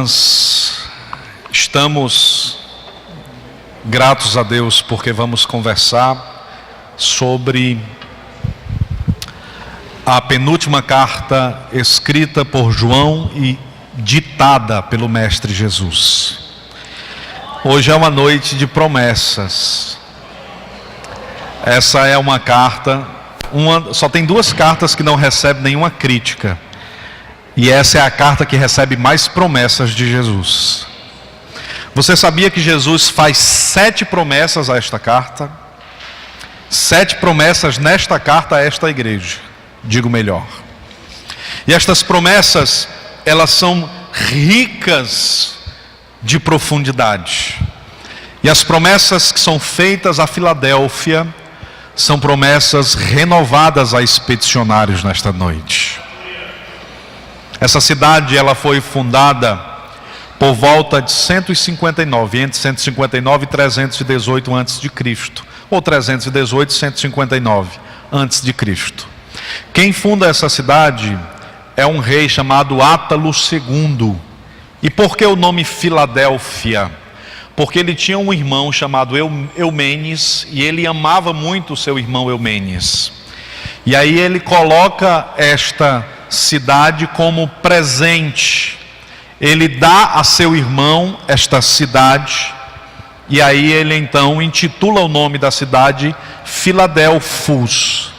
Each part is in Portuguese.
Nós estamos gratos a Deus porque vamos conversar sobre a penúltima carta escrita por João e ditada pelo Mestre Jesus. Hoje é uma noite de promessas. Essa é uma carta, só tem duas cartas que não recebem nenhuma crítica. E essa é a carta que recebe mais promessas de Jesus. Você sabia que Jesus faz 7 promessas a esta carta? 7 promessas nesta carta a esta igreja. Digo melhor. E estas promessas, elas são ricas de profundidade. E as promessas que são feitas a Filadélfia são promessas renovadas a expedicionários nesta noite. Essa cidade, ela foi fundada por volta de 159, entre 159 e 318 a.C., ou 318 e 159 a.C. Quem funda essa cidade é um rei chamado Átalo II. E por que o nome Filadélfia? Porque ele tinha um irmão chamado Eumenes, e ele amava muito o seu irmão Eumenes. E aí ele coloca esta cidade como presente. Ele dá a seu irmão esta cidade, e aí ele então intitula o nome da cidade Filadelfos.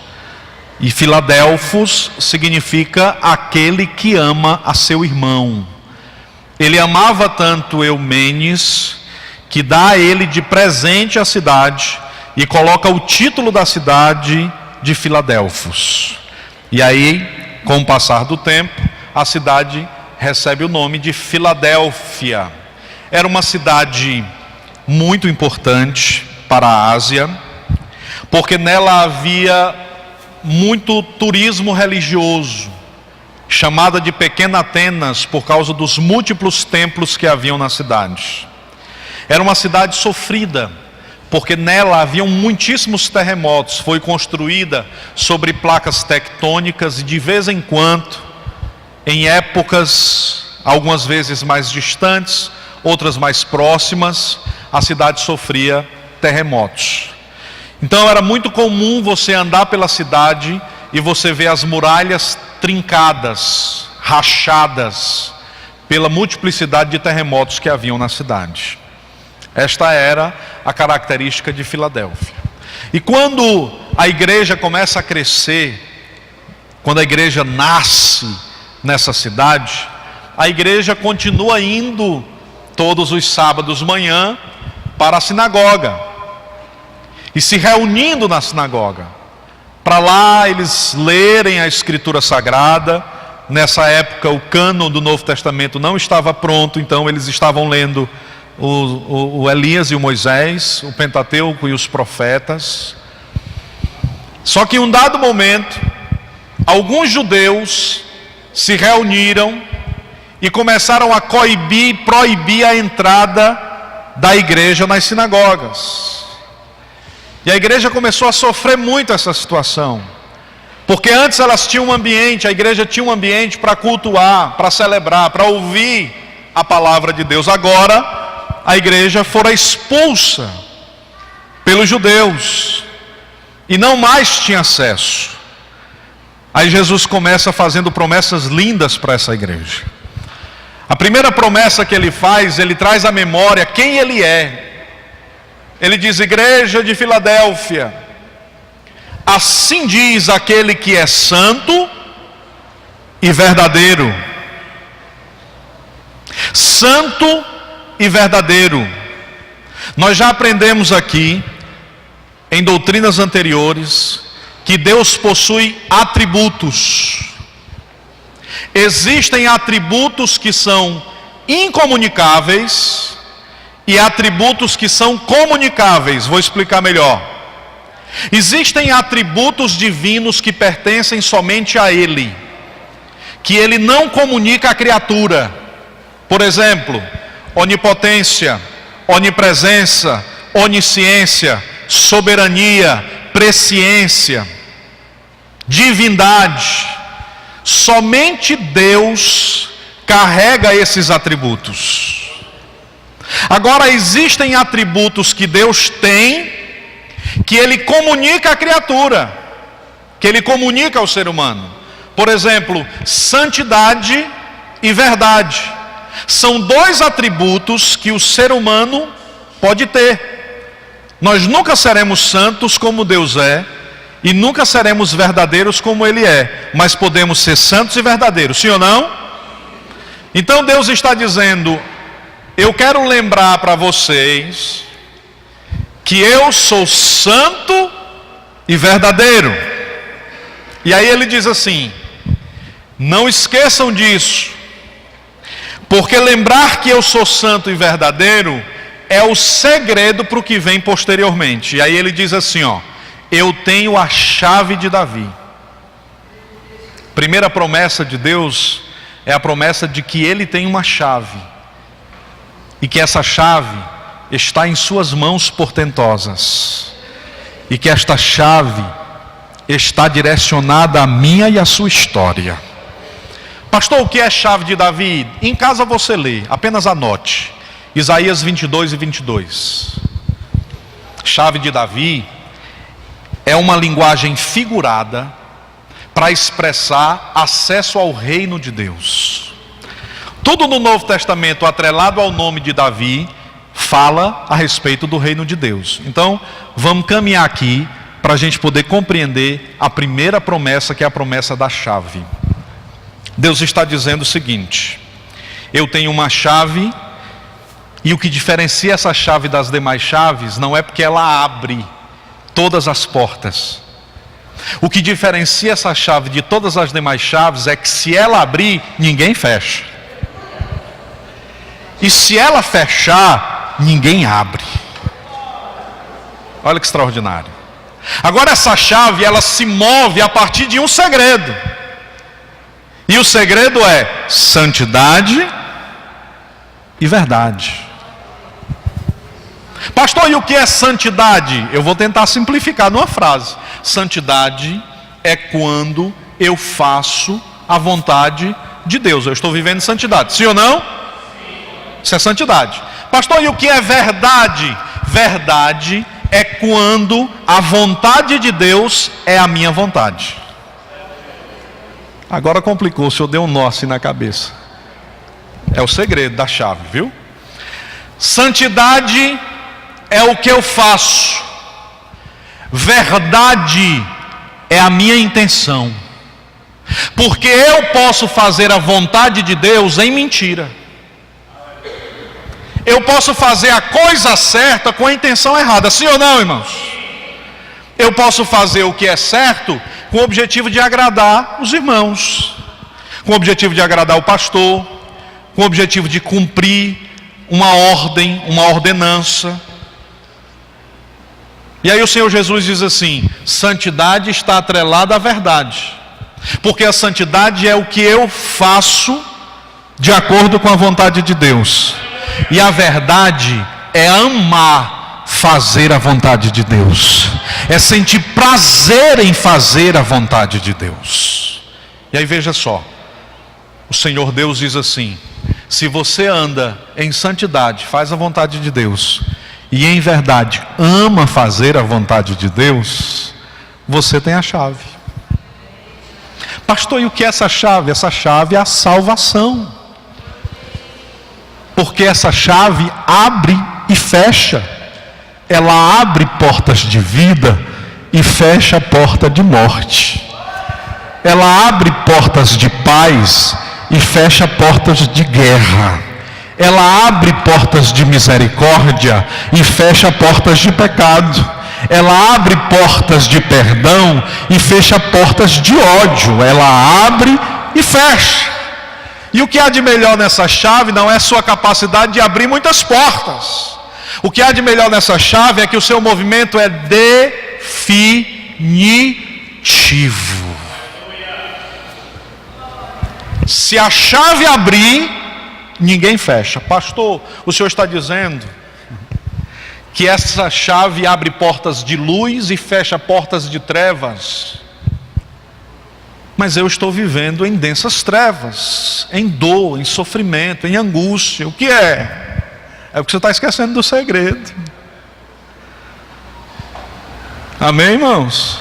E Filadelfos significa aquele que ama a seu irmão. Ele amava tanto Eumenes que dá a ele de presente a cidade e coloca o título da cidade de Filadelfos. E aí, com o passar do tempo, a cidade recebe o nome de Filadélfia. Era uma cidade muito importante para a Ásia, porque nela havia muito turismo religioso, chamada de Pequena Atenas por causa dos múltiplos templos que haviam na cidade. Era uma cidade sofrida, porque nela haviam muitíssimos terremotos. Foi construída sobre placas tectônicas e de vez em quando, em épocas algumas vezes mais distantes, outras mais próximas, a cidade sofria terremotos. Então era muito comum você andar pela cidade e você ver as muralhas trincadas, rachadas, pela multiplicidade de terremotos que haviam na cidade. Esta era a característica de Filadélfia. E quando a igreja começa a crescer, quando a igreja nasce nessa cidade, a igreja continua indo todos os sábados de manhã para a sinagoga e se reunindo na sinagoga. Para lá eles lerem a Escritura Sagrada. Nessa época o cânon do Novo Testamento não estava pronto, então eles estavam lendo o Elias e o Moisés, o Pentateuco e os profetas. Só que em um dado momento, alguns judeus se reuniram e começaram a proibir a entrada da igreja nas sinagogas. E a igreja começou a sofrer muito essa situação, porque antes elas tinham um ambiente, a igreja tinha um ambiente para cultuar, para celebrar, para ouvir a palavra de Deus. Agora a igreja fora expulsa pelos judeus e não mais tinha acesso. Aí Jesus começa fazendo promessas lindas para essa igreja. A primeira promessa que ele faz, ele traz à memória quem ele é. Ele diz: igreja de Filadélfia, assim diz aquele que é santo e verdadeiro. Santo e verdadeiro. Nós já aprendemos aqui, em doutrinas anteriores, que Deus possui atributos. Existem atributos que são incomunicáveis e atributos que são comunicáveis. Vou explicar melhor. Existem atributos divinos que pertencem somente a Ele, que Ele não comunica à criatura. Por exemplo, onipotência, onipresença, onisciência, soberania, presciência, divindade. Somente Deus carrega esses atributos. Agora, existem atributos que Deus tem, que Ele comunica à criatura, que Ele comunica ao ser humano. Por exemplo, santidade e verdade. São dois atributos que o ser humano pode ter. Nós nunca seremos santos como Deus é, e nunca seremos verdadeiros como Ele é, mas podemos ser santos e verdadeiros, sim ou não? Então Deus está dizendo: eu quero lembrar para vocês que eu sou santo e verdadeiro. E aí Ele diz assim: não esqueçam disso, porque lembrar que eu sou santo e verdadeiro é o segredo para o que vem posteriormente. E aí Ele diz assim, ó: eu tenho a chave de Davi. Primeira promessa de Deus é a promessa de que Ele tem uma chave, e que essa chave está em suas mãos portentosas, e que esta chave está direcionada à minha e à sua história. Pastor, o que é chave de Davi? Em casa você lê, apenas anote Isaías 22 e 22. Chave de Davi é uma linguagem figurada para expressar acesso ao reino de Deus. Tudo no Novo Testamento atrelado ao nome de Davi fala a respeito do reino de Deus. Então, vamos caminhar aqui para a gente poder compreender a primeira promessa, que é a promessa da chave. Deus está dizendo o seguinte: eu tenho uma chave, e o que diferencia essa chave das demais chaves não é porque ela abre todas as portas. O que diferencia essa chave de todas as demais chaves é que se ela abrir, ninguém fecha. E se ela fechar, ninguém abre. Olha que extraordinário. Agora essa chave, ela se move a partir de um segredo. E o segredo é santidade e verdade. Pastor, e o que é santidade? Eu vou tentar simplificar numa frase. Santidade é quando eu faço a vontade de Deus. Eu estou vivendo santidade, sim ou não? Isso é santidade. Pastor, e o que é verdade? Verdade é quando a vontade de Deus é a minha vontade. Agora complicou, o senhor deu um nó assim na cabeça. É o segredo da chave, viu? Santidade é o que eu faço. Verdade é a minha intenção. Porque eu posso fazer a vontade de Deus em mentira. Eu posso fazer a coisa certa com a intenção errada, sim ou não, irmãos? Eu posso fazer o que é certo com o objetivo de agradar os irmãos, com o objetivo de agradar o pastor, com o objetivo de cumprir uma ordem, uma ordenança. E aí o Senhor Jesus diz assim: santidade está atrelada à verdade, porque a santidade é o que eu faço de acordo com a vontade de Deus, e a verdade é amar fazer a vontade de Deus, é sentir prazer em fazer a vontade de Deus. E aí veja só, o Senhor Deus diz assim: se você anda em santidade, faz a vontade de Deus, e em verdade ama fazer a vontade de Deus, você tem a chave. Pastor, e o que é essa chave? Essa chave é a salvação. Porque essa chave abre e fecha. Ela abre portas de vida e fecha a porta de morte. Ela abre portas de paz e fecha portas de guerra. Ela abre portas de misericórdia e fecha portas de pecado. Ela abre portas de perdão e fecha portas de ódio. Ela abre e fecha. E o que há de melhor nessa chave não é sua capacidade de abrir muitas portas. O que há de melhor nessa chave é que o seu movimento é definitivo. Se a chave abrir, ninguém fecha. Pastor, o senhor está dizendo que essa chave abre portas de luz e fecha portas de trevas? mas eu estou vivendo em densas trevas, em dor, em sofrimento, em angústia. O que é? É porque você está esquecendo do segredo. Amém, irmãos?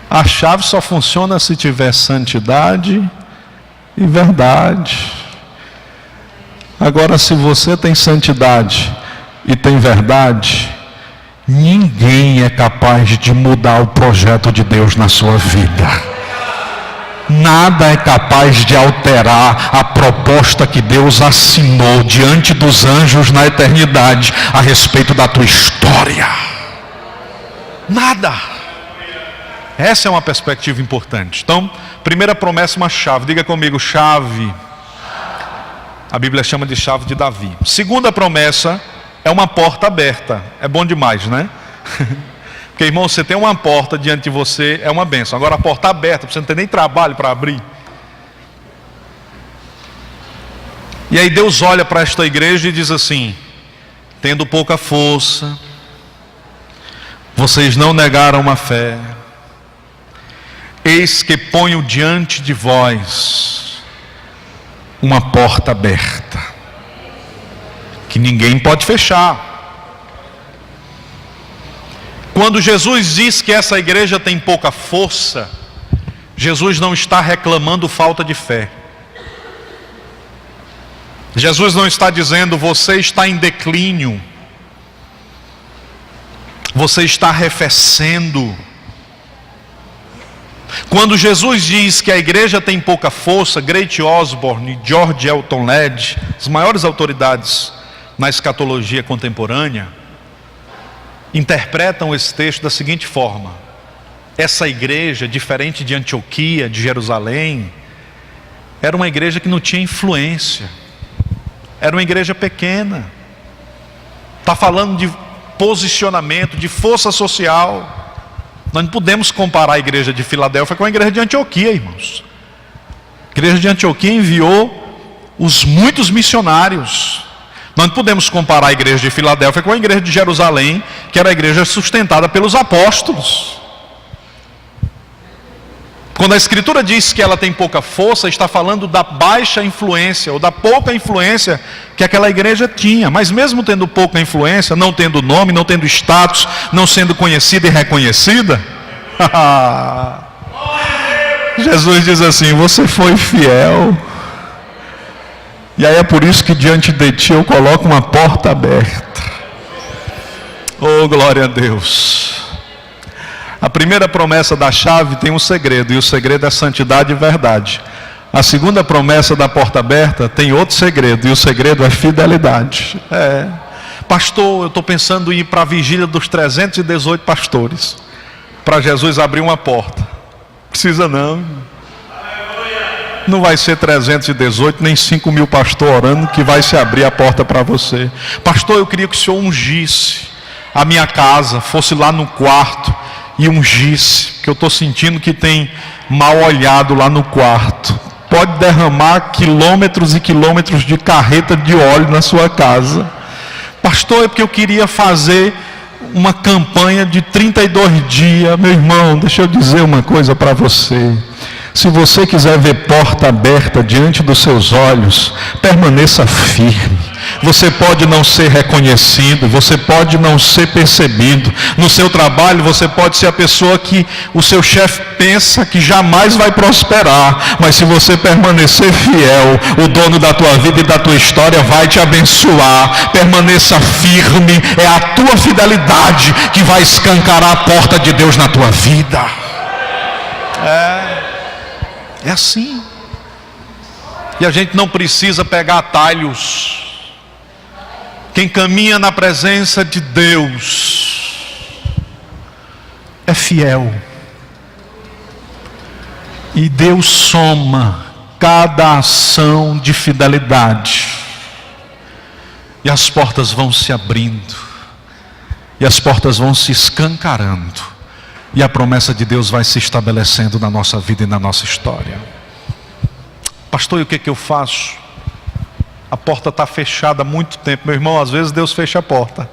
A chave só funciona se tiver santidade e verdade. Agora, se você tem santidade e tem verdade, ninguém é capaz de mudar o projeto de Deus na sua vida. Nada é capaz de alterar a proposta que Deus assinou diante dos anjos na eternidade a respeito da tua história. Nada. Essa é uma perspectiva importante. Então, primeira promessa, uma chave. Diga comigo, chave. A Bíblia chama de chave de Davi. Segunda promessa é uma porta aberta. É bom demais, né? Porque, irmão, você tem uma porta diante de você, é uma bênção. Agora a porta aberta, você não tem nem trabalho para abrir. E aí Deus olha para esta igreja e diz assim: tendo pouca força, vocês não negaram a fé, eis que ponho diante de vós uma porta aberta, que ninguém pode fechar. Quando Jesus diz que essa igreja tem pouca força, Jesus não está reclamando falta de fé. Jesus não está dizendo você está em declínio, você está arrefecendo. Quando Jesus diz que a igreja tem pouca força, Great Osborne e George Elton Led, as maiores autoridades na escatologia contemporânea, interpretam esse texto da seguinte forma: essa igreja, diferente de Antioquia, de Jerusalém, era uma igreja que não tinha influência, era uma igreja pequena. Está falando de posicionamento, de força social. Nós não podemos comparar a igreja de Filadélfia com a igreja de Antioquia, irmãos. A igreja de Antioquia enviou os muitos missionários. Nós não podemos comparar a igreja de Filadélfia com a igreja de Jerusalém, que era a igreja sustentada pelos apóstolos. Quando a Escritura diz que ela tem pouca força, está falando da baixa influência, ou da pouca influência que aquela igreja tinha. Mas mesmo tendo pouca influência, não tendo nome, não tendo status, não sendo conhecida e reconhecida, Jesus diz assim: você foi fiel. E aí é por isso que diante de ti eu coloco uma porta aberta. Oh, glória a Deus. A primeira promessa da chave tem um segredo, e o segredo é santidade e verdade. A segunda promessa da porta aberta tem outro segredo, e o segredo é fidelidade. Pastor, eu estou pensando em ir para a vigília dos 318 pastores, para Jesus abrir uma porta. Precisa não. Não vai ser 318 nem 5.000 pastores orando que vai se abrir a porta para você. Pastor, eu queria que o senhor ungisse a minha casa, fosse lá no quarto e ungisse, que eu estou sentindo que tem mal olhado lá no quarto. Pode derramar quilômetros e quilômetros de carreta de óleo na sua casa. Pastor, é porque eu queria fazer uma campanha de 32 dias. Meu irmão, deixa eu dizer uma coisa para você. Se você quiser ver porta aberta diante dos seus olhos, permaneça firme. Você pode não ser reconhecido, você pode não ser percebido. No seu trabalho você pode ser a pessoa que o seu chefe pensa que jamais vai prosperar. Mas se você permanecer fiel, o dono da tua vida e da tua história vai te abençoar. Permaneça firme, é a tua fidelidade que vai escancarar a porta de Deus na tua vida. É assim. E a gente não precisa pegar atalhos. Quem caminha na presença de Deus é fiel. E Deus soma cada ação de fidelidade. E as portas vão se abrindo. E as portas vão se escancarando. E a promessa de Deus vai se estabelecendo na nossa vida e na nossa história. Pastor, e o que eu faço? A porta está fechada há muito tempo. Meu irmão, às vezes Deus fecha a porta.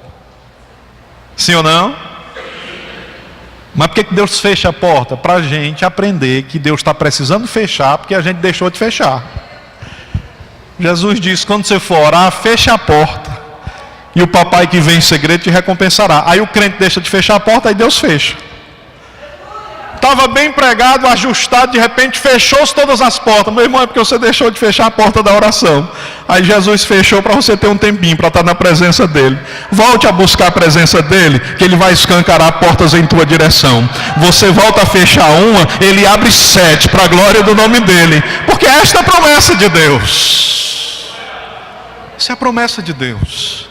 Sim ou não? Mas por que Deus fecha a porta? Para a gente aprender que Deus está precisando fechar, porque a gente deixou de fechar. Jesus disse, quando você for orar, feche a porta, e o papai que vem em segredo te recompensará. Aí o crente deixa de fechar a porta, aí Deus fecha. Estava bem pregado, ajustado, de repente fechou-se todas as portas. Meu irmão, é porque você deixou de fechar a porta da oração. Aí Jesus fechou para você ter um tempinho, para estar na presença dele. Volte a buscar a presença dele, que ele vai escancarar portas em tua direção. Você volta a fechar uma, ele abre 7, para a glória do nome dele. Porque esta é a promessa de Deus. Essa é a promessa de Deus.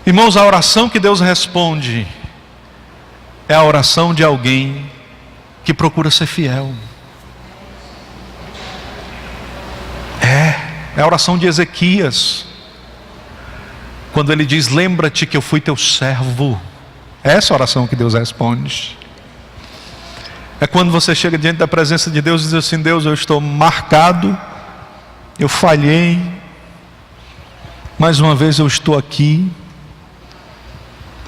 Irmãos, a oração que Deus responde é a oração de alguém que procura ser fiel. É a oração de Ezequias, quando ele diz, lembra-te que eu fui teu servo. É essa oração que Deus responde. É quando você chega diante da presença de Deus e diz assim, Deus, eu estou marcado, eu falhei, mais uma vez eu estou aqui,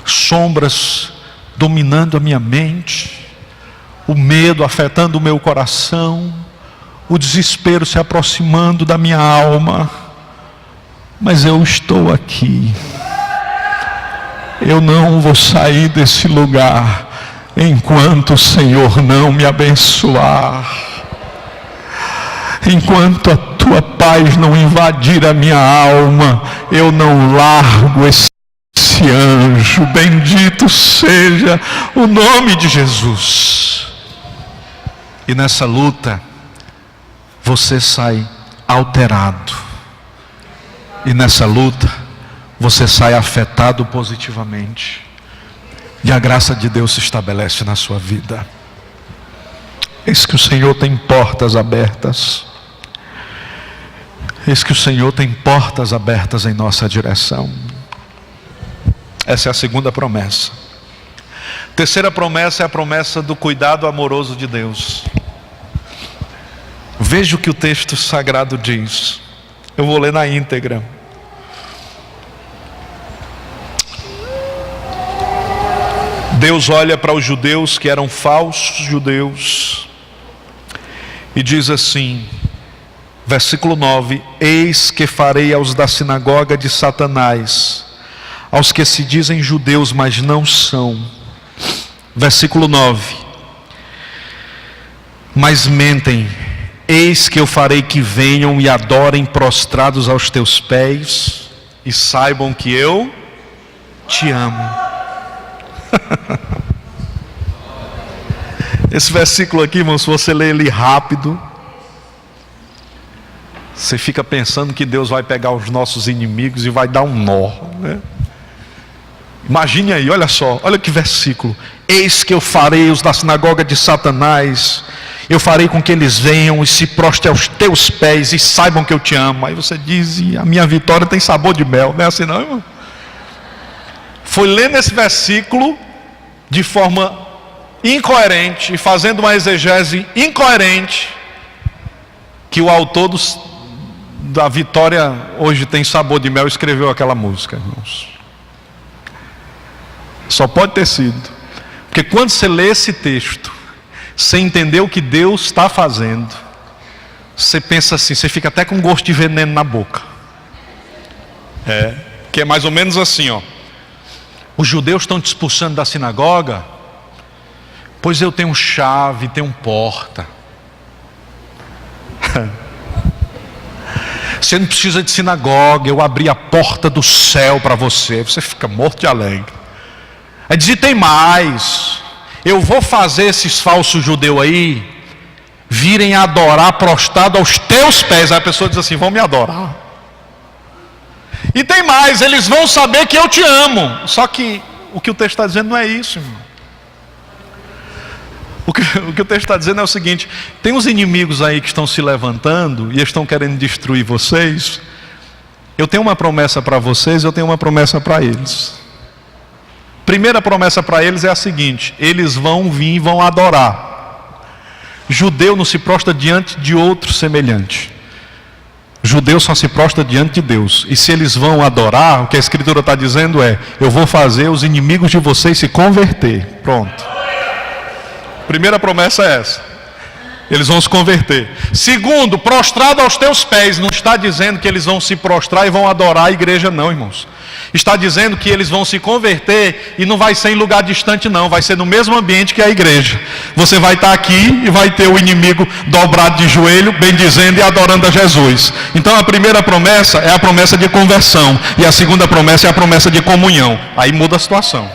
sombras dominando a minha mente, o medo afetando o meu coração, o desespero se aproximando da minha alma, mas eu estou aqui. Eu não vou sair desse lugar enquanto o Senhor não me abençoar, enquanto a tua paz não invadir a minha alma, eu não largo esse anjo. Bendito seja o nome de Jesus. E nessa luta você sai alterado, e nessa luta você sai afetado positivamente, e a graça de Deus se estabelece na sua vida. Eis que o Senhor tem portas abertas. Eis que o Senhor tem portas abertas em nossa direção. Essa é a segunda promessa. Terceira promessa é a promessa do cuidado amoroso de Deus. Veja o que o texto sagrado diz. Eu vou ler na íntegra. Deus olha para os judeus que eram falsos judeus e diz assim, versículo 9: eis que farei aos da sinagoga de Satanás, aos que se dizem judeus, mas não são. Versículo 9: mas mentem, eis que eu farei que venham e adorem prostrados aos teus pés, e saibam que eu te amo. Esse versículo aqui, irmão, se você ler ele rápido, você fica pensando que Deus vai pegar os nossos inimigos e vai dar um nó, né? Imagine aí, olha só, olha que versículo: eis que eu farei os da sinagoga de Satanás, eu farei com que eles venham e se prostrem aos teus pés e saibam que eu te amo. Aí você diz, e a minha vitória tem sabor de mel, não é assim não, irmão? Foi lendo esse versículo de forma incoerente e fazendo uma exegese incoerente que o autor da vitória hoje tem sabor de mel escreveu aquela música, irmãos. Só pode ter sido, porque quando você lê esse texto sem entender o que Deus está fazendo, você pensa assim, você fica até com gosto de veneno na boca. Que é mais ou menos assim, ó: os judeus estão te expulsando da sinagoga, pois eu tenho chave, tenho porta. Você não precisa de sinagoga, eu abri a porta do céu para você. Você fica morto de alegre. Aí diz, e tem mais, eu vou fazer esses falsos judeus aí virem adorar prostrado aos teus pés. Aí a pessoa diz assim, vão me adorar. E tem mais, eles vão saber que eu te amo. Só que o que o texto está dizendo não é isso, irmão. O que o texto está dizendo é o seguinte: tem uns inimigos aí que estão se levantando e estão querendo destruir vocês. Eu tenho uma promessa para vocês, eu tenho uma promessa para eles. Primeira promessa para eles é a seguinte: eles vão vir e vão adorar. Judeu não se prostra diante de outro semelhante. Judeu só se prostra diante de Deus. E se eles vão adorar, o que a Escritura está dizendo é: eu vou fazer os inimigos de vocês se converter. Pronto. Primeira promessa é essa. Eles vão se converter. Segundo, prostrado aos teus pés. Não está dizendo que eles vão se prostrar e vão adorar a igreja, não, irmãos. Está dizendo que eles vão se converter e não vai ser em lugar distante, não. Vai ser no mesmo ambiente que a igreja. Você vai estar aqui e vai ter o inimigo dobrado de joelho, bendizendo e adorando a Jesus. Então a primeira promessa é a promessa de conversão. E a segunda promessa é a promessa de comunhão. Aí muda a situação.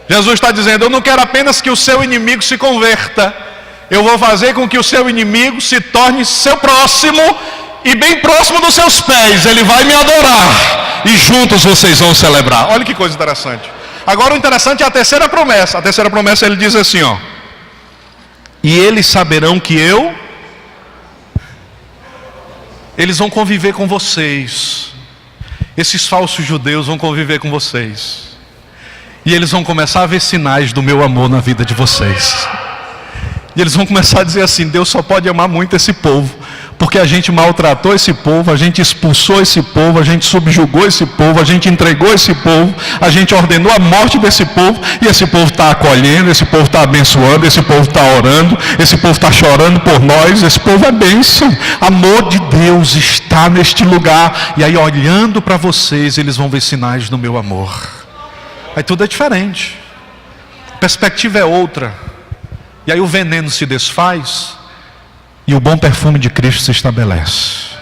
Jesus está dizendo: eu não quero apenas que o seu inimigo se converta. Eu vou fazer com que o seu inimigo se torne seu próximo e bem próximo dos seus pés. Ele vai me adorar e juntos vocês vão celebrar. Olha que coisa interessante. Agora o interessante é a terceira promessa. A terceira promessa, ele diz assim, ó: e eles saberão que eles vão conviver com vocês. Esses falsos judeus vão conviver com vocês. E eles vão começar a ver sinais do meu amor na vida de vocês. E eles vão começar a dizer assim: Deus só pode amar muito esse povo, porque a gente maltratou esse povo, a gente expulsou esse povo, a gente subjugou esse povo, a gente entregou esse povo, a gente ordenou a morte desse povo, e esse povo está acolhendo, esse povo está abençoando, esse povo está orando, esse povo está chorando por nós, esse povo é bênção. Amor de Deus está neste lugar. E aí, olhando para vocês, eles vão ver sinais do meu amor. Aí tudo é diferente, a perspectiva é outra. E aí o veneno se desfaz e o bom perfume de Cristo se estabelece.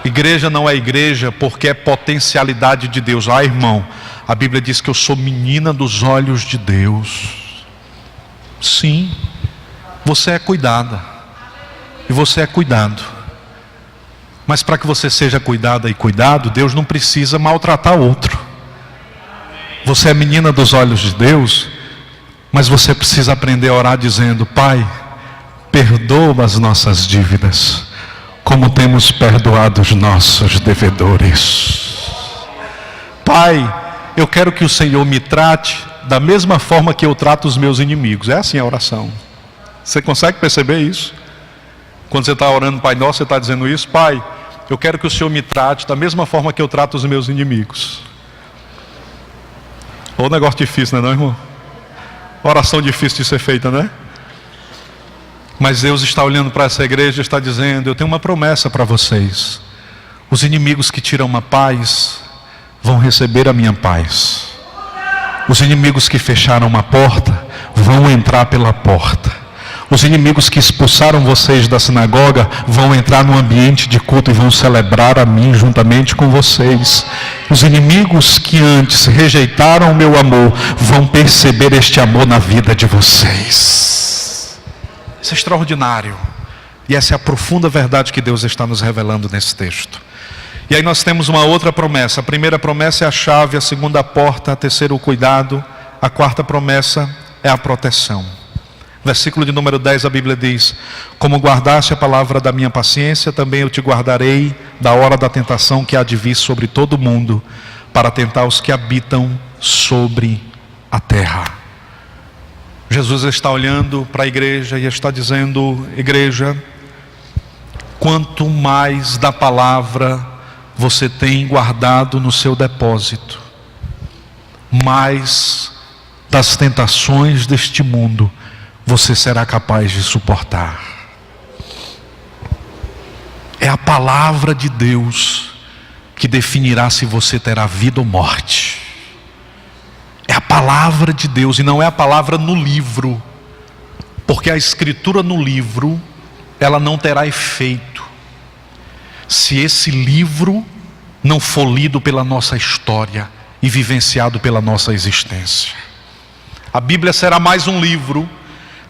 Igreja não é igreja porque é potencialidade de Deus. Ah, irmão, a Bíblia diz que eu sou menina dos olhos de Deus. Sim, você é cuidada e você é cuidado. Mas para que você seja cuidada e cuidado, Deus não precisa maltratar outro. Você é menina dos olhos de Deus, mas você precisa aprender a orar dizendo: Pai, perdoa as nossas dívidas, como temos perdoado os nossos devedores. Pai, eu quero que o Senhor me trate da mesma forma que eu trato os meus inimigos. É assim a oração. Você consegue perceber isso? Quando você está orando Pai Nosso, você está dizendo isso: Pai, eu quero que o Senhor me trate da mesma forma que eu trato os meus inimigos. Ô, negócio difícil, não é, irmão? Oração difícil de ser feita, né? Mas Deus está olhando para essa igreja e está dizendo: eu tenho uma promessa para vocês. Os inimigos que tiram a paz vão receber a minha paz. Os inimigos que fecharam uma porta vão entrar pela porta. Os inimigos que expulsaram vocês da sinagoga vão entrar no ambiente de culto e vão celebrar a mim juntamente com vocês. Os inimigos que antes rejeitaram o meu amor vão perceber este amor na vida de vocês. Isso é extraordinário. E essa é a profunda verdade que Deus está nos revelando nesse texto. E aí nós temos uma outra promessa. A primeira promessa é a chave, a segunda a porta, a terceira o cuidado, a quarta promessa é a proteção. Versículo de número 10, a Bíblia diz: como guardaste a palavra da minha paciência, também eu te guardarei da hora da tentação que há de vir sobre todo o mundo, para tentar os que habitam sobre a terra. Jesus está olhando para a igreja e está dizendo: igreja, quanto mais da palavra você tem guardado no seu depósito, mais das tentações deste mundo você será capaz de suportar. É a palavra de Deus que definirá se você terá vida ou morte. É a palavra de Deus e não é a palavra no livro, porque a escritura no livro, ela não terá efeito se esse livro não for lido pela nossa história e vivenciado pela nossa existência. A Bíblia será mais um livro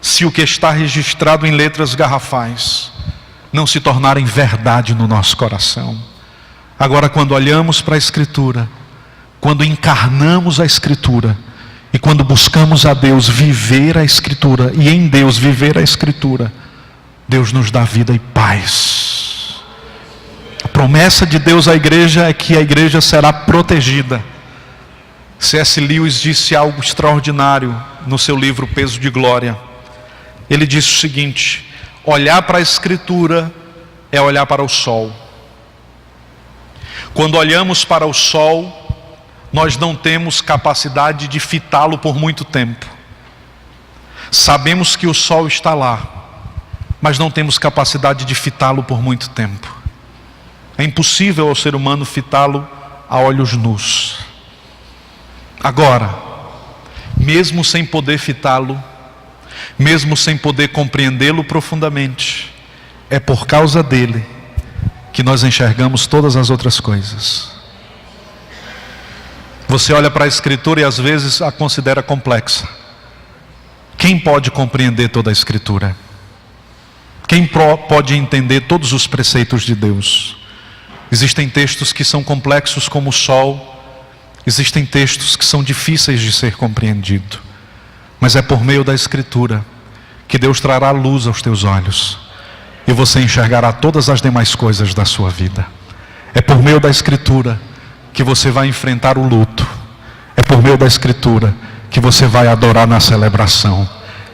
se o que está registrado em letras garrafais não se tornarem verdade no nosso coração. Agora, quando olhamos para a Escritura, quando encarnamos a Escritura e quando buscamos a Deus viver a Escritura e em Deus viver a Escritura, Deus nos dá vida e paz. A promessa de Deus à igreja é que a igreja será protegida. C.S. Lewis disse algo extraordinário no seu livro Peso de Glória. Ele disse o seguinte: olhar para a Escritura é olhar para o sol. Quando olhamos para o sol, nós não temos capacidade de fitá-lo por muito tempo. Sabemos que o sol está lá, mas não temos capacidade de fitá-lo por muito tempo. É impossível ao ser humano fitá-lo a olhos nus. Agora, mesmo sem poder fitá-lo, mesmo sem poder compreendê-lo profundamente, é por causa dele que nós enxergamos todas as outras coisas. Você olha para a Escritura e às vezes a considera complexa. Quem pode compreender toda a Escritura? Quem pode entender todos os preceitos de Deus? Existem textos que são complexos como o sol. Existem textos que são difíceis de ser compreendidos. Mas é por meio da Escritura que Deus trará luz aos teus olhos. E você enxergará todas as demais coisas da sua vida. É por meio da Escritura que você vai enfrentar o luto. É por meio da Escritura que você vai adorar na celebração.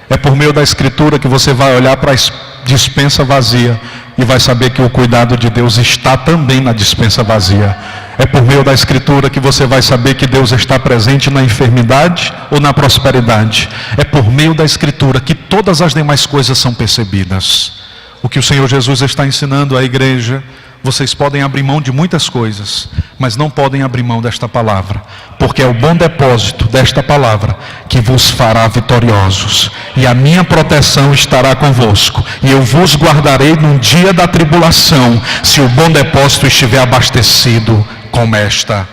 É por meio da Escritura que você vai olhar para a dispensa vazia e vai saber que o cuidado de Deus está também na dispensa vazia. É por meio da Escritura que você vai saber que Deus está presente na enfermidade ou na prosperidade. É por meio da Escritura que todas as demais coisas são percebidas. O que o Senhor Jesus está ensinando à igreja: vocês podem abrir mão de muitas coisas, mas não podem abrir mão desta palavra, porque é o bom depósito desta palavra que vos fará vitoriosos, e a minha proteção estará convosco, e eu vos guardarei no dia da tribulação, se o bom depósito estiver abastecido com esta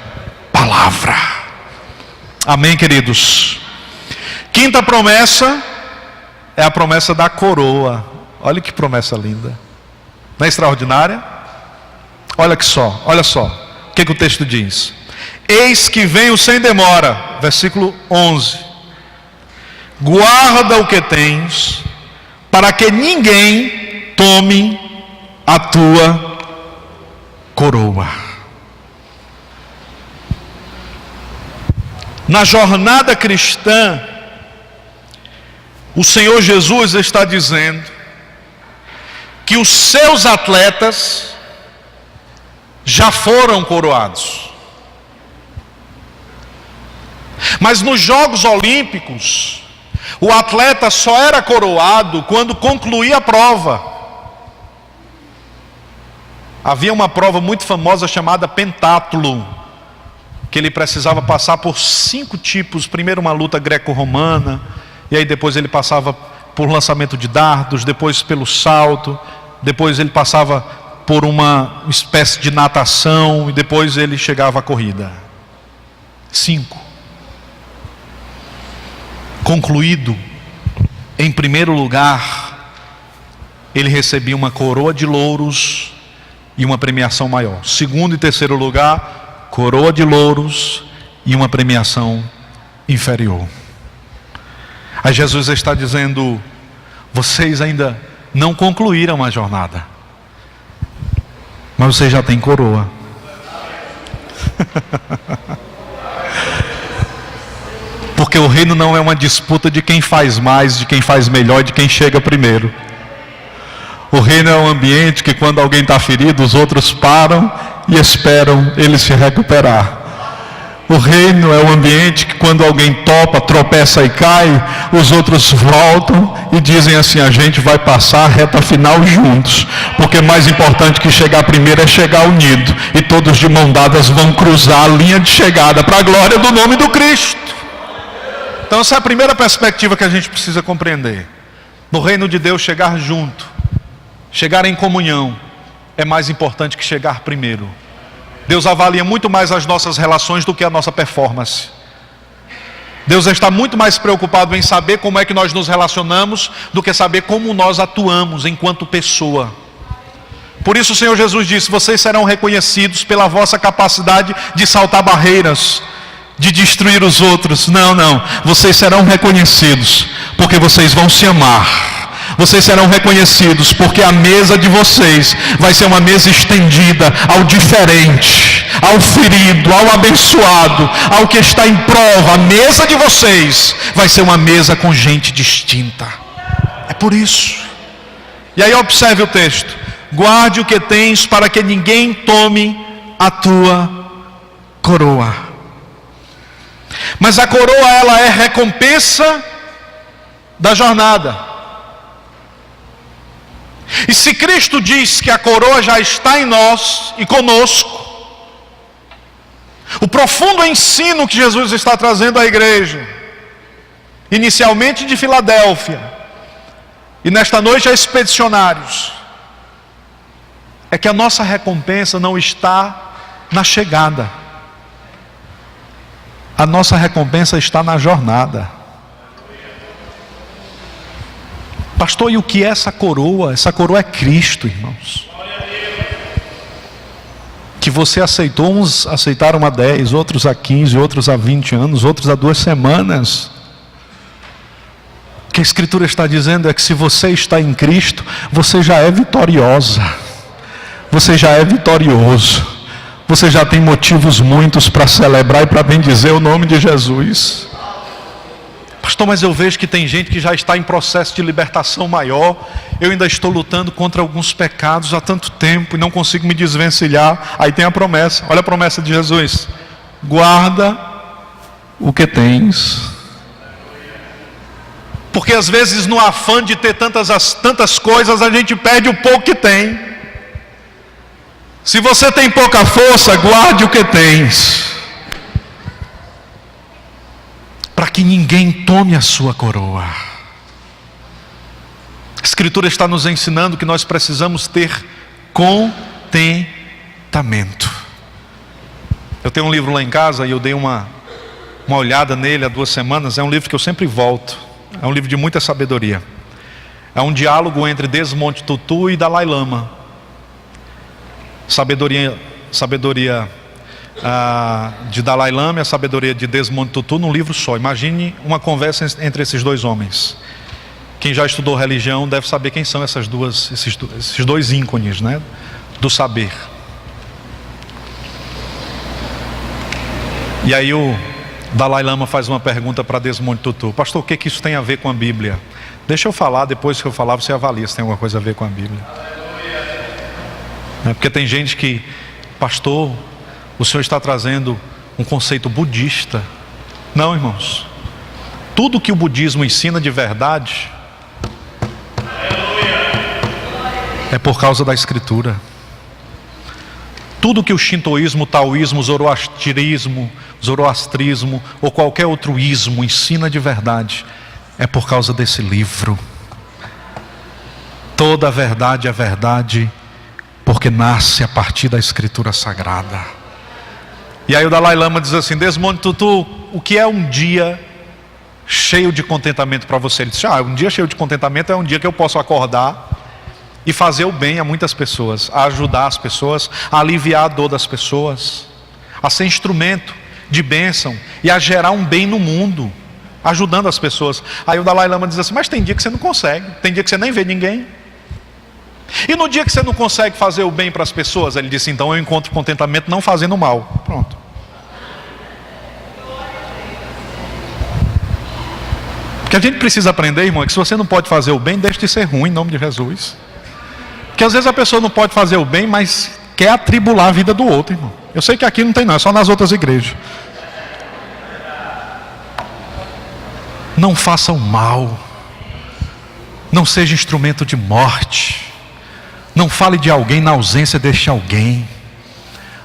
palavra. Amém, queridos? Quinta promessa é a promessa da coroa. Olha que promessa linda, não é extraordinária? Olha só, o que o texto diz? Eis que venho sem demora, versículo 11. Guarda o que tens, para que ninguém tome a tua coroa. Na jornada cristã, o Senhor Jesus está dizendo que os seus atletas já foram coroados. Mas nos Jogos Olímpicos, o atleta só era coroado quando concluía a prova. Havia uma prova muito famosa chamada pentatlo, que ele precisava passar por 5 tipos. Primeiro uma luta greco-romana, e aí depois ele passava por lançamento de dardos, depois pelo salto, depois ele passava por uma espécie de natação, e depois ele chegava à corrida. 5. Concluído, em primeiro lugar, ele recebia uma coroa de louros e uma premiação maior. Segundo e terceiro lugar, coroa de louros e uma premiação inferior. Aí Jesus está dizendo: vocês ainda não concluíram a jornada, mas vocês já têm coroa. Porque o reino não é uma disputa de quem faz mais, de quem faz melhor, de quem chega primeiro. O reino é um ambiente que quando alguém está ferido, os outros param e esperam ele se recuperar. O reino é um ambiente que quando alguém topa, tropeça e cai, os outros voltam e dizem assim: a gente vai passar a reta final juntos, porque mais importante que chegar primeiro é chegar unido, e todos de mão dadas vão cruzar a linha de chegada para a glória do nome do Cristo. Então essa é a primeira perspectiva que a gente precisa compreender. No reino de Deus, chegar junto, chegar em comunhão, é mais importante que chegar primeiro. Deus avalia muito mais as nossas relações do que a nossa performance. Deus está muito mais preocupado em saber como é que nós nos relacionamos do que saber como nós atuamos enquanto pessoa. Por isso o Senhor Jesus disse: vocês serão reconhecidos pela vossa capacidade de saltar barreiras, de destruir os outros. Não, vocês serão reconhecidos porque vocês vão se amar. Vocês serão reconhecidos porque a mesa de vocês vai ser uma mesa estendida ao diferente, ao ferido, ao abençoado, ao que está em prova. A mesa de vocês vai ser uma mesa com gente distinta. É por isso. E aí observe o texto: guarde o que tens, para que ninguém tome a tua coroa. Mas a coroa, ela é recompensa da jornada. E se Cristo diz que a coroa já está em nós e conosco, o profundo ensino que Jesus está trazendo à igreja, inicialmente de Filadélfia, e nesta noite a expedicionários, é que a nossa recompensa não está na chegada. A nossa recompensa está na jornada. Pastor, e o que é essa coroa? Essa coroa é Cristo, irmãos. Que você aceitou, uns aceitaram há 10, outros há 15, outros há 20 anos, outros há 2 semanas. O que a Escritura está dizendo é que se você está em Cristo, você já é vitoriosa. Você já é vitorioso. Você já tem motivos muitos para celebrar e para bendizer o nome de Jesus. Pastor, mas eu vejo que tem gente que já está em processo de libertação maior. Eu ainda estou lutando contra alguns pecados há tanto tempo e não consigo me desvencilhar. Aí tem a promessa, olha a promessa de Jesus: guarda o que tens. Porque às vezes no afã de ter tantas coisas, a gente perde o pouco que tem. Se você tem pouca força, guarde o que tens, para que ninguém tome a sua coroa. A Escritura está nos ensinando que nós precisamos ter contentamento. Eu tenho um livro lá em casa e eu dei uma olhada nele há 2 semanas. É um livro que eu sempre volto. É um livro de muita sabedoria. É um diálogo entre Desmond Tutu e Dalai Lama. Sabedoria de Dalai Lama e a sabedoria de Desmond Tutu num livro só. Imagine uma conversa entre esses 2 homens. Quem já estudou religião deve saber quem são esses 2 ícones, né, do saber. E aí o Dalai Lama faz uma pergunta para Desmond Tutu: pastor, o que isso tem a ver com a Bíblia? Deixa eu falar, depois que eu falar você avalia se tem alguma coisa a ver com a Bíblia. Porque tem gente que: pastor, o senhor está trazendo um conceito budista. Não, irmãos. Tudo que o budismo ensina de verdade é por causa da Escritura. Tudo que o shintoísmo, o taoísmo, o zoroastrismo ou qualquer outro ismo ensina de verdade é por causa desse livro. Toda a verdade é verdade porque nasce a partir da Escritura Sagrada. E aí o Dalai Lama diz assim: Desmond Tutu, o que é um dia cheio de contentamento para você? Ele disse: um dia cheio de contentamento é um dia que eu posso acordar e fazer o bem a muitas pessoas, a ajudar as pessoas, a aliviar a dor das pessoas, a ser instrumento de bênção e a gerar um bem no mundo, ajudando as pessoas. Aí o Dalai Lama diz assim: mas tem dia que você não consegue, tem dia que você nem vê ninguém. E no dia que você não consegue fazer o bem para as pessoas, ele disse: então eu encontro contentamento não fazendo mal. Pronto. Porque a gente precisa aprender, irmão, é que se você não pode fazer o bem, deixe de ser ruim em nome de Jesus. Porque às vezes a pessoa não pode fazer o bem, mas quer atribular a vida do outro, irmão. Eu sei que aqui não tem não, é só nas outras igrejas. Não faça o mal. Não seja instrumento de morte. Não fale de alguém na ausência deste alguém.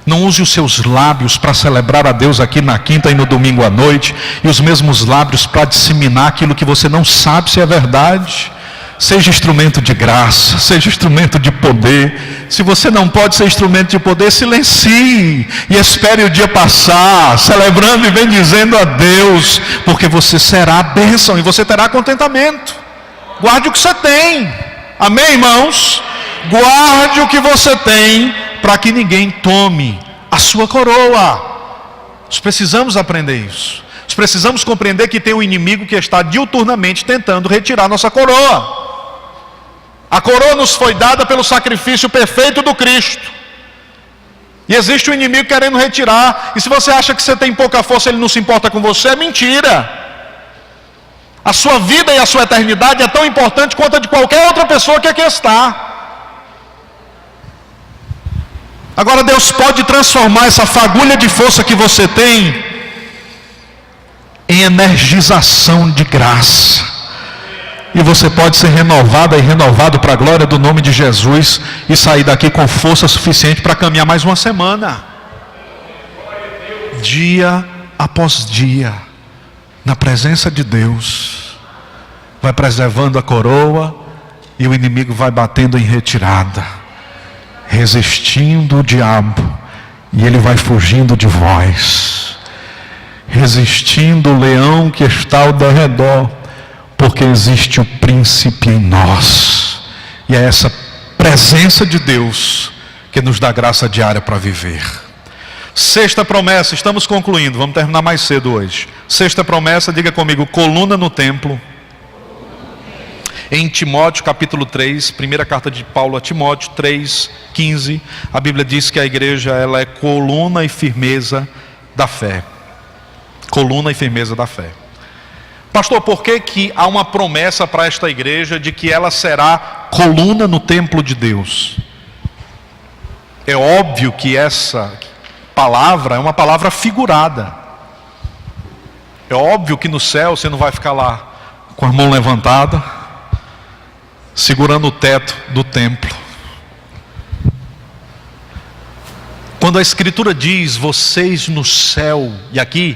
Não use os seus lábios para celebrar a Deus aqui na quinta e no domingo à noite, e os mesmos lábios para disseminar aquilo que você não sabe se é verdade. Seja instrumento de graça, seja instrumento de poder. Se você não pode ser instrumento de poder, silencie e espere o dia passar, celebrando e bendizendo a Deus, porque você será a bênção e você terá contentamento. Guarde o que você tem. Amém, irmãos? Guarde o que você tem, para que ninguém tome a sua coroa. Nós precisamos aprender isso. Nós precisamos compreender que tem um inimigo que está diuturnamente tentando retirar nossa coroa. A coroa nos foi dada pelo sacrifício perfeito do Cristo. E existe um inimigo querendo retirar. E se você acha que você tem pouca força, ele não se importa com você, é mentira. A sua vida e a sua eternidade é tão importante quanto a de qualquer outra pessoa que aqui está. Agora Deus pode transformar essa fagulha de força que você tem em energização de graça. e você pode ser renovada e renovado para a glória do nome de Jesus e sair daqui com força suficiente para caminhar mais uma semana. Dia após dia, na presença de Deus, vai preservando a coroa e o inimigo vai batendo em retirada, resistindo o diabo, e ele vai fugindo de vós, resistindo o leão que está ao derredor, porque existe o príncipe em nós, e é essa presença de Deus que nos dá graça diária para viver. Sexta promessa, estamos concluindo, vamos terminar mais cedo hoje. Sexta promessa, diga comigo, coluna no templo. Em Timóteo capítulo 3, primeira carta de Paulo a Timóteo 3:15, a Bíblia diz que a igreja ela é coluna e firmeza da fé. Coluna e firmeza da fé. Pastor, por que há uma promessa para esta igreja de que ela será coluna no templo de Deus? É óbvio que essa palavra é uma palavra figurada. É óbvio que no céu você não vai ficar lá com a mão levantada, segurando o teto do templo. Quando a Escritura diz, vocês no céu, e aqui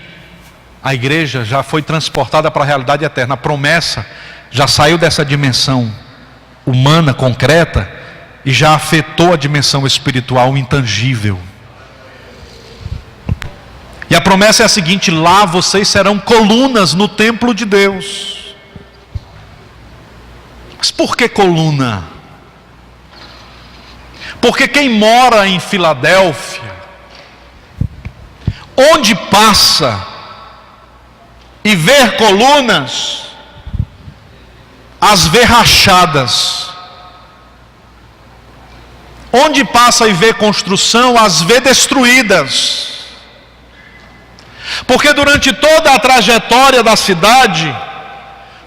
a igreja já foi transportada para a realidade eterna, a promessa já saiu dessa dimensão humana, concreta, e já afetou a dimensão espiritual intangível. E a promessa é a seguinte: lá vocês serão colunas no templo de Deus. Mas por que coluna? Porque quem mora em Filadélfia, onde passa e ver colunas, as vê rachadas. Onde passa e vê construção, as vê destruídas. Porque durante toda a trajetória da cidade,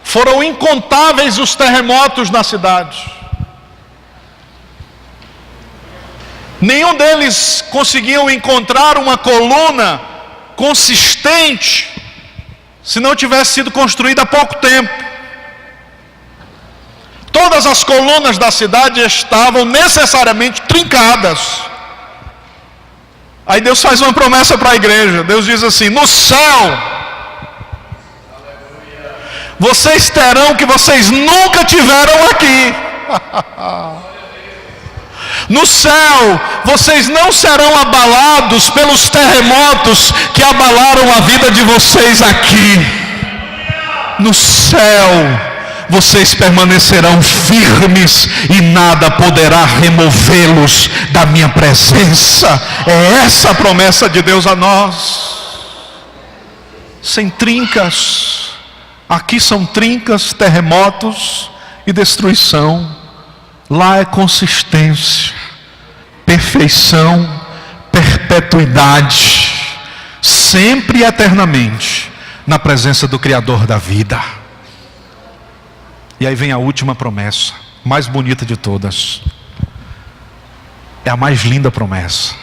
foram incontáveis os terremotos na cidade. Nenhum deles conseguiam encontrar uma coluna consistente, se não tivesse sido construída há pouco tempo. Todas as colunas da cidade estavam necessariamente trincadas. Aí Deus faz uma promessa para a igreja. Deus diz assim: no céu, vocês terão o que vocês nunca tiveram aqui. No céu, vocês não serão abalados pelos terremotos que abalaram a vida de vocês aqui. No céu, vocês permanecerão firmes e nada poderá removê-los da minha presença. É essa a promessa de Deus a nós. Sem trincas. Aqui são trincas, terremotos e destruição. Lá é consistência, perfeição, perpetuidade, sempre e eternamente, na presença do Criador da vida. E aí vem a última promessa, mais bonita de todas. É a mais linda promessa.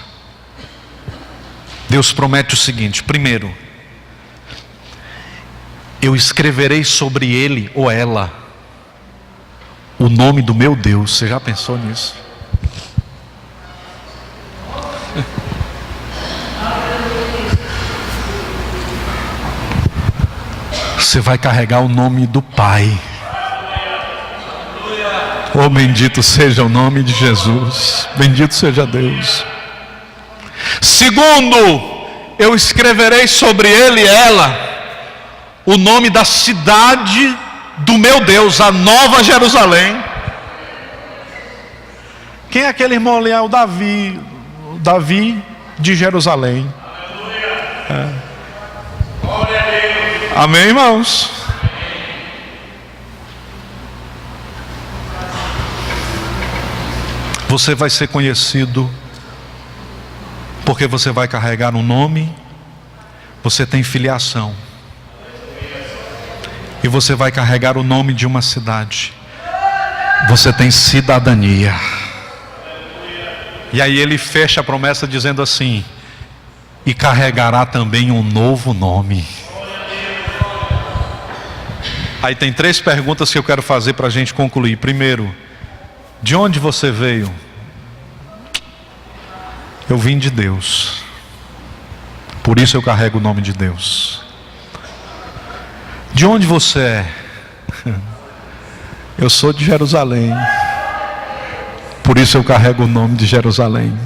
Deus promete o seguinte: primeiro, eu escreverei sobre ele ou ela o nome do meu Deus. Você já pensou nisso? Você vai carregar o nome do Pai. Oh, bendito seja o nome de Jesus. Bendito seja Deus. Segundo, eu escreverei sobre ele e ela o nome da cidade do meu Deus, a Nova Jerusalém. Quem é aquele irmão ali? É o Davi de Jerusalém. É. Amém, irmãos? Você vai ser conhecido porque você vai carregar um nome, você tem filiação. E você vai carregar o nome de uma cidade. Você tem cidadania. E aí ele fecha a promessa dizendo assim: e carregará também um novo nome. Aí tem 3 perguntas que eu quero fazer para a gente concluir. Primeiro, de onde você veio? Eu vim de Deus. Por isso eu carrego o nome de Deus. De onde você é? Eu sou de Jerusalém. Por isso eu carrego o nome de Jerusalém.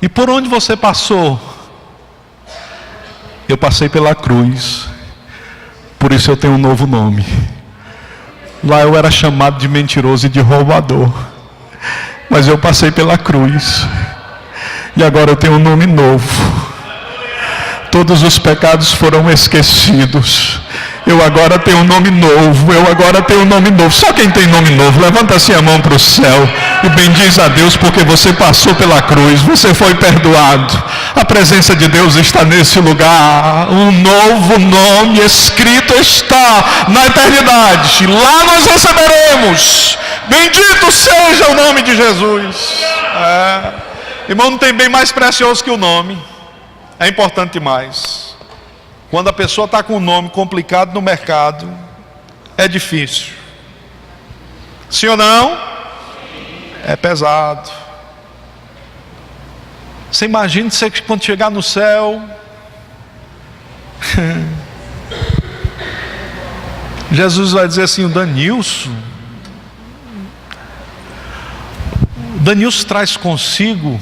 E por onde você passou? Eu passei pela cruz. Por isso eu tenho um novo nome. Lá eu era chamado de mentiroso e de roubador. Mas eu passei pela cruz. E agora eu tenho um nome novo. Todos os pecados foram esquecidos. Eu agora tenho um nome novo. Eu agora tenho um nome novo. Só quem tem nome novo, levanta assim a mão para o céu e bendiz a Deus, porque você passou pela cruz, você foi perdoado. A presença de Deus está nesse lugar. Um novo nome escrito está na eternidade. Lá nós receberemos. Bendito seja o nome de Jesus. Irmão, não tem bem mais precioso que o nome. É importante demais. Quando a pessoa está com um nome complicado no mercado, é difícil. Sim ou não? É pesado. Você imagina você quando chegar no céu, Jesus vai dizer assim: o Danilson traz consigo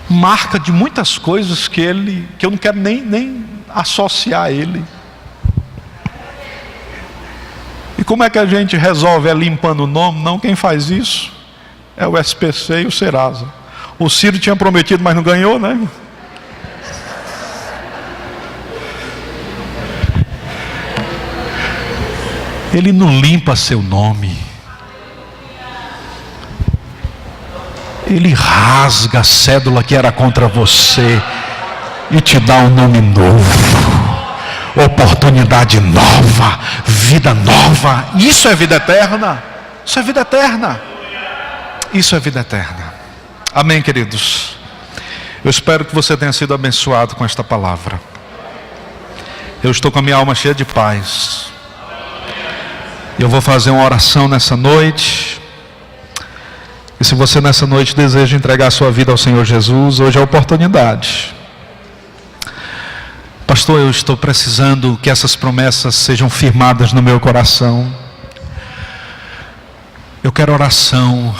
marca de muitas coisas que eu não quero nem associar a ele. E como é que a gente resolve? É limpando o nome? Não, quem faz isso é o SPC e o Serasa. O Ciro tinha prometido, mas não ganhou, né? Ele não limpa seu nome. Ele rasga a cédula que era contra você e te dá um nome novo, oportunidade nova, vida nova. Isso é vida eterna. Isso é vida eterna. Isso é vida eterna. Amém, queridos? Eu espero que você tenha sido abençoado com esta palavra. Eu estou com a minha alma cheia de paz. Eu vou fazer uma oração nessa noite. E se você nessa noite deseja entregar a sua vida ao Senhor Jesus, hoje é a oportunidade. Pastor, eu estou precisando que essas promessas sejam firmadas no meu coração. Eu quero oração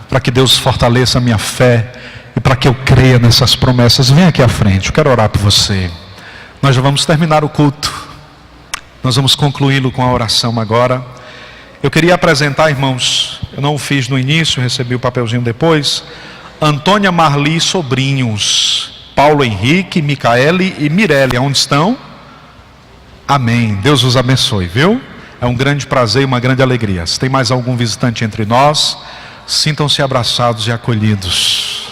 para que Deus fortaleça a minha fé e para que eu creia nessas promessas. Vem aqui à frente, eu quero orar por você. Nós já vamos terminar o culto. Nós vamos concluí-lo com a oração agora. Eu queria apresentar, irmãos, eu não o fiz no início, recebi o papelzinho depois. Antônia Marli Sobrinhos, Paulo Henrique, Micaele e Mirelle, onde estão? Amém, Deus os abençoe, viu? É um grande prazer e uma grande alegria. Se tem mais algum visitante entre nós, sintam-se abraçados e acolhidos.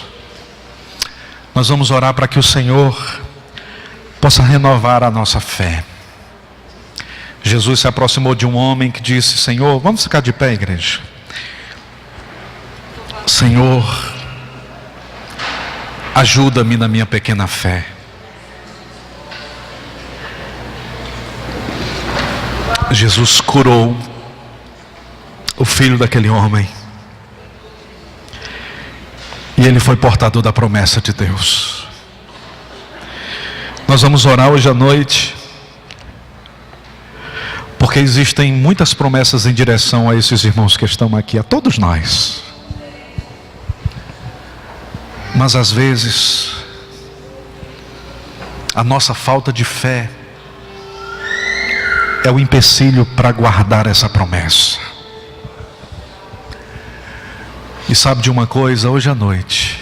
Nós vamos orar para que o Senhor possa renovar a nossa fé. Jesus se aproximou de um homem que disse: Senhor, vamos ficar de pé, igreja. Senhor, ajuda-me na minha pequena fé. Jesus curou o filho daquele homem. E ele foi portador da promessa de Deus. Nós vamos orar hoje à noite, porque existem muitas promessas em direção a esses irmãos que estão aqui, a todos nós. Mas às vezes, a nossa falta de fé é o empecilho para guardar essa promessa. E sabe de uma coisa, hoje à noite,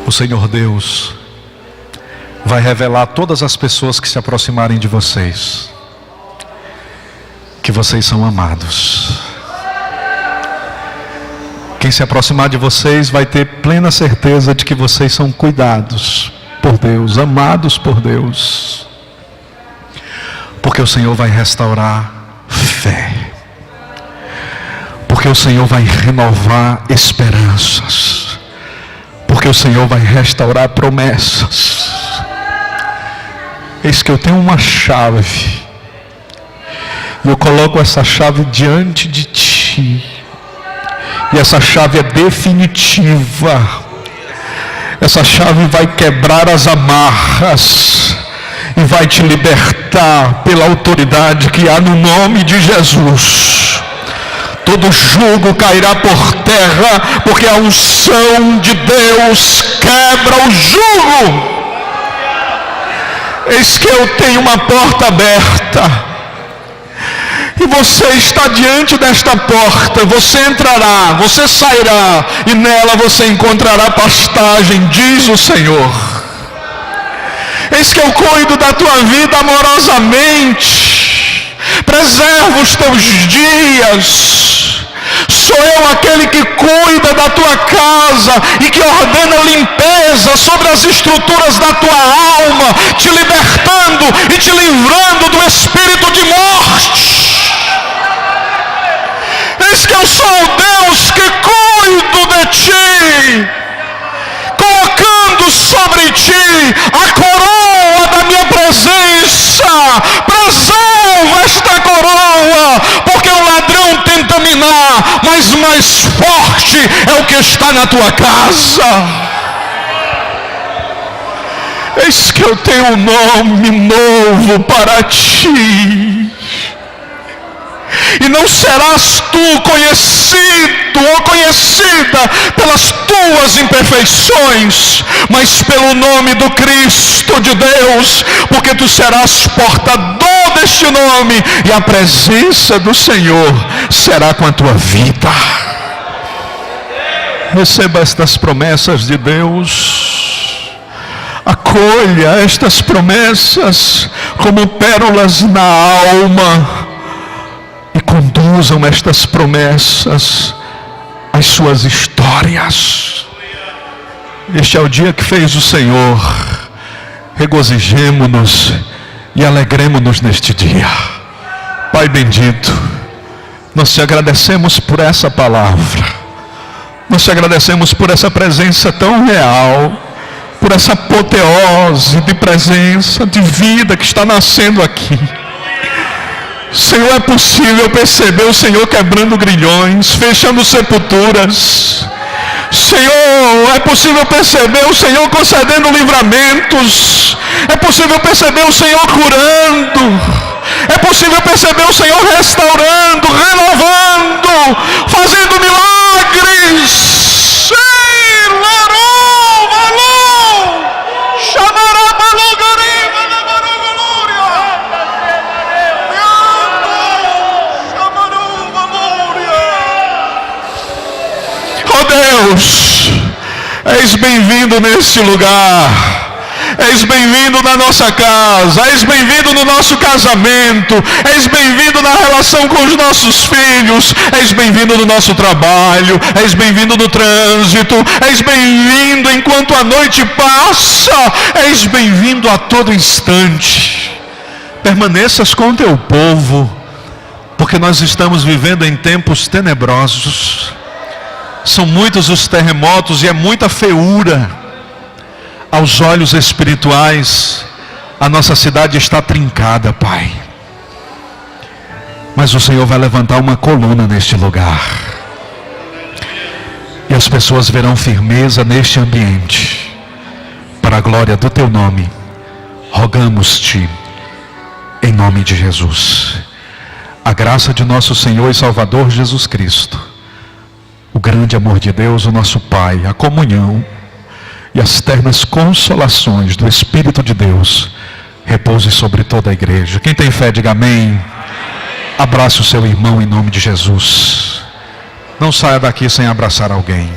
o Senhor Deus vai revelar a todas as pessoas que se aproximarem de vocês que vocês são amados. Quem se aproximar de vocês vai ter plena certeza de que vocês são cuidados por Deus, amados por Deus. Porque o Senhor vai restaurar fé. Porque o Senhor vai renovar esperanças. Porque o Senhor vai restaurar promessas. Eis que eu tenho uma chave, e eu coloco essa chave diante de ti, e essa chave é definitiva. Essa chave vai quebrar as amarras e vai te libertar pela autoridade que há no nome de Jesus. Todo jugo cairá por terra, porque a unção de Deus quebra o jugo. Eis que eu tenho uma porta aberta, e você está diante desta porta. Você entrará, você sairá, e nela você encontrará pastagem, diz o Senhor. Eis que eu cuido da tua vida amorosamente, preservo os teus dias. Sou eu aquele que cuida da tua casa e que ordena limpeza sobre as estruturas da tua alma, te libertando e te livrando do espírito de morte. Eis que eu sou o Deus que cuido de ti, colocando sobre ti a coroa da minha presença. Preserva esta coroa, porque o ladrão tenta minar, mas mais forte é o que está na tua casa. Eis que eu tenho um nome novo para ti, e não serás tu conhecido ou conhecida pelas tuas imperfeições, mas pelo nome do Cristo de Deus, porque tu serás portador deste nome, e a presença do Senhor será com a tua vida. Receba estas promessas de Deus, acolha estas promessas como pérolas na alma, e conduzam estas promessas às suas histórias. Este é o dia que fez o Senhor. Regozijemo-nos e alegremo-nos neste dia. Pai bendito, nós te agradecemos por essa palavra. Nós te agradecemos por essa presença tão real, por essa apoteose de presença, de vida que está nascendo aqui. Senhor, é possível perceber o Senhor quebrando grilhões, fechando sepulturas. Senhor, é possível perceber o Senhor concedendo livramentos. É possível perceber o Senhor curando. É possível perceber o Senhor restaurando, renovando, fazendo milagres. Deus, és bem-vindo neste lugar, és bem-vindo na nossa casa, és bem-vindo no nosso casamento, és bem-vindo na relação com os nossos filhos, és bem-vindo no nosso trabalho, és bem-vindo no trânsito, és bem-vindo enquanto a noite passa, és bem-vindo a todo instante. Permaneças com o teu povo, porque nós estamos vivendo em tempos tenebrosos. São muitos os terremotos e é muita feiura. Aos olhos espirituais, a nossa cidade está trincada, Pai. Mas o Senhor vai levantar uma coluna neste lugar, e as pessoas verão firmeza neste ambiente. Para a glória do teu nome, rogamos-te, em nome de Jesus. A graça de nosso Senhor e Salvador Jesus Cristo, o grande amor de Deus, o nosso Pai, a comunhão e as ternas consolações do Espírito de Deus repouse sobre toda a igreja. Quem tem fé, diga amém. Abrace o seu irmão em nome de Jesus. Não saia daqui sem abraçar alguém.